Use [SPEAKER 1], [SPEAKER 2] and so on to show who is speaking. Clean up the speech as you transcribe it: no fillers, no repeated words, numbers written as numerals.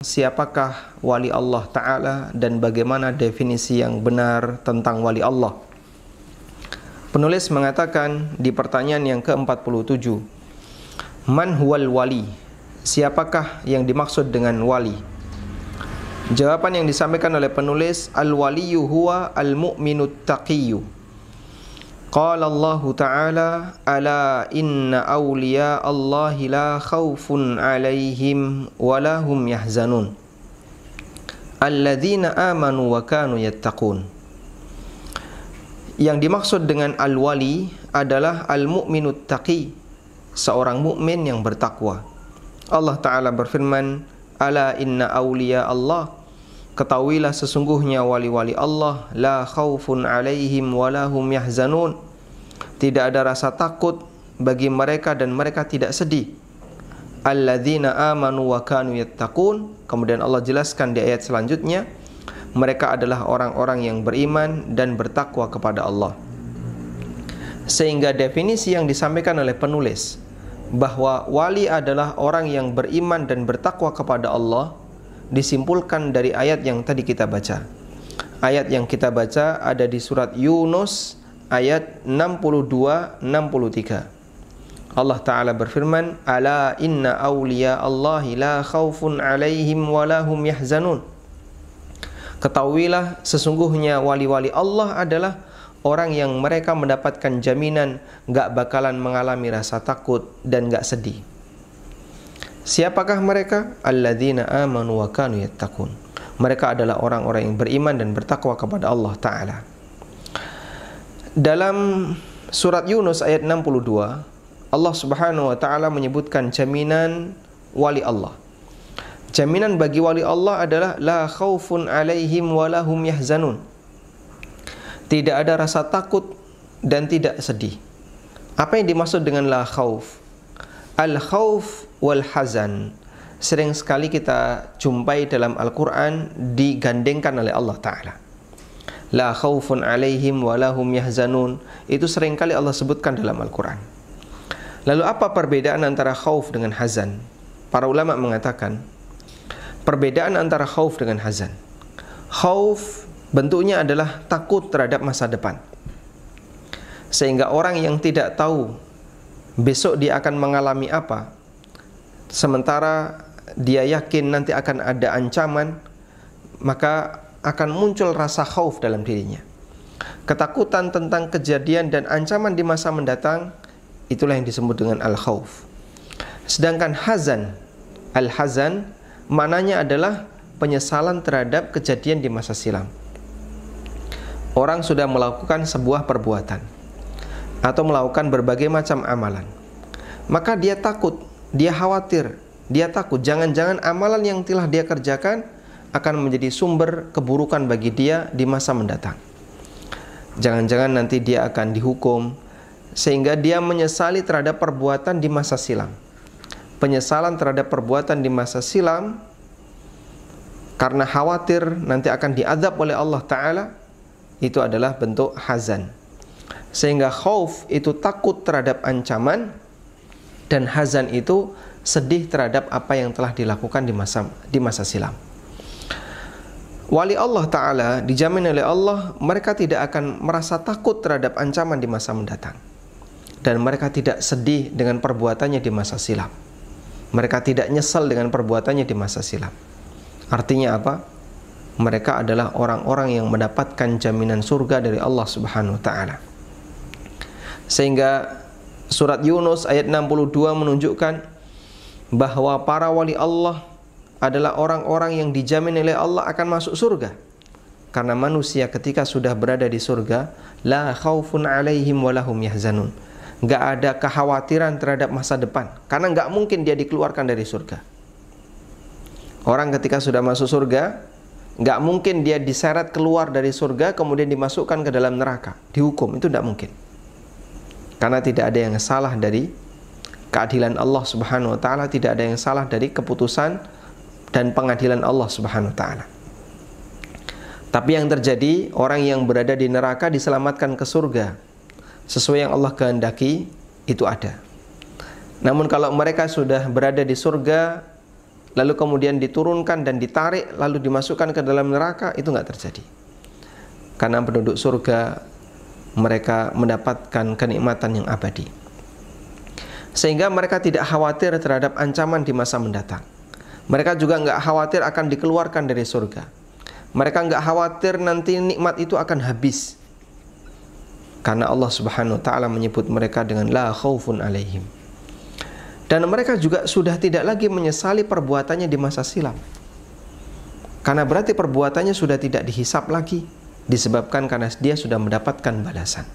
[SPEAKER 1] siapakah wali Allah Ta'ala dan bagaimana definisi yang benar tentang wali Allah. Penulis mengatakan di pertanyaan yang ke-47, Man huwal wali? Siapakah yang dimaksud dengan wali? Jawaban yang disampaikan oleh penulis, Al-waliyu huwa al-mu'minut taqiyyu. Qala Allah Ta'ala, Ala inna awliya Allahi la khawfun alaihim wa lahum yahzanun. Alladzina amanu wa kanu yattaqun. Yang dimaksud dengan al-wali adalah al-mu'minut taqi, seorang mukmin yang bertakwa. Allah Ta'ala berfirman, Ala inna awliya Allah, ketahuilah sesungguhnya wali-wali Allah, la khawfun alaihim wa lahum yahzanun, tidak ada rasa takut bagi mereka dan mereka tidak sedih. Alladzina amanu wa kanu yattaqun. Kemudian Allah jelaskan di ayat selanjutnya, mereka adalah orang-orang yang beriman dan bertakwa kepada Allah. Sehingga definisi yang disampaikan oleh penulis bahwa wali adalah orang yang beriman dan bertakwa kepada Allah disimpulkan dari ayat yang tadi kita baca. Ayat yang kita baca ada di surat Yunus ayat 62-63. Allah Ta'ala berfirman, Ala inna awliya Allahi la khawfun alaihim wa lahum yahzanun. Ketahuilah sesungguhnya wali-wali Allah adalah orang yang mereka mendapatkan jaminan gak bakalan mengalami rasa takut dan gak sedih. Siapakah mereka? Alladzina amanu wa kanu yattaqun. Mereka adalah orang-orang yang beriman dan bertakwa kepada Allah Ta'ala. Dalam surat Yunus ayat 62, Allah Subhanahu wa Ta'ala menyebutkan jaminan wali Allah. Jaminan bagi wali Allah adalah la khaufun alaihim wa lahum yahzanun. Tidak ada rasa takut dan tidak sedih. Apa yang dimaksud dengan la khauf? Al-khauf wal hazan sering sekali kita jumpai dalam Al-Quran digandengkan oleh Allah Ta'ala. La khaufun alaihim wa lahum yahzanun, itu sering kali Allah sebutkan dalam Al-Quran. Lalu apa perbedaan antara khauf dengan hazan? Para ulama mengatakan perbedaan antara khauf dengan hazan. Khauf bentuknya adalah takut terhadap masa depan, sehingga orang yang tidak tahu besok dia akan mengalami apa, sementara dia yakin nanti akan ada ancaman, maka akan muncul rasa khauf dalam dirinya. Ketakutan tentang kejadian dan ancaman di masa mendatang, itulah yang disebut dengan al-khauf. Sedangkan hazan, al-hazan maknanya adalah penyesalan terhadap kejadian di masa silam. Orang sudah melakukan sebuah perbuatan atau melakukan berbagai macam amalan, maka dia takut, dia khawatir, dia takut jangan-jangan amalan yang telah dia kerjakan akan menjadi sumber keburukan bagi dia di masa mendatang. Jangan-jangan nanti dia akan dihukum, sehingga dia menyesali terhadap perbuatan di masa silam. Penyesalan terhadap perbuatan di masa silam karena khawatir nanti akan diazab oleh Allah Ta'ala, itu adalah bentuk hazan. Sehingga khauf itu takut terhadap ancaman, dan hazan itu sedih terhadap apa yang telah dilakukan di masa silam. Wali Allah Ta'ala dijamin oleh Allah, mereka tidak akan merasa takut terhadap ancaman di masa mendatang, dan mereka tidak sedih dengan perbuatannya di masa silam. Mereka tidak nyesal dengan perbuatannya di masa silam. Artinya apa? Mereka adalah orang-orang yang mendapatkan jaminan surga dari Allah Subhanahu wa Ta'ala. Sehingga surat Yunus ayat 62 menunjukkan bahwa para wali Allah adalah orang-orang yang dijamin oleh Allah akan masuk surga. Karena manusia ketika sudah berada di surga, la khaufun alaihim wa lahum yahzanun, gak ada kekhawatiran terhadap masa depan, karena gak mungkin dia dikeluarkan dari surga. Orang ketika sudah masuk surga, gak mungkin dia diseret keluar dari surga kemudian dimasukkan ke dalam neraka, dihukum, itu gak mungkin. Karena tidak ada yang salah dari keadilan Allah Subhanahu wa Ta'ala, tidak ada yang salah dari keputusan dan pengadilan Allah Subhanahu wa Ta'ala. Tapi yang terjadi, orang yang berada di neraka diselamatkan ke surga sesuai yang Allah kehendaki, itu ada. Namun kalau mereka sudah berada di surga lalu kemudian diturunkan dan ditarik lalu dimasukkan ke dalam neraka, itu nggak terjadi. Karena penduduk surga mereka mendapatkan kenikmatan yang abadi, sehingga mereka tidak khawatir terhadap ancaman di masa mendatang. Mereka juga nggak khawatir akan dikeluarkan dari surga. Mereka nggak khawatir nanti nikmat itu akan habis, karena Allah Subhanahu wa ta'ala menyebut mereka dengan la khaufun alaihim. Dan mereka juga sudah tidak lagi menyesali perbuatannya di masa silam, karena berarti perbuatannya sudah tidak dihisap lagi, disebabkan karena dia sudah mendapatkan balasan.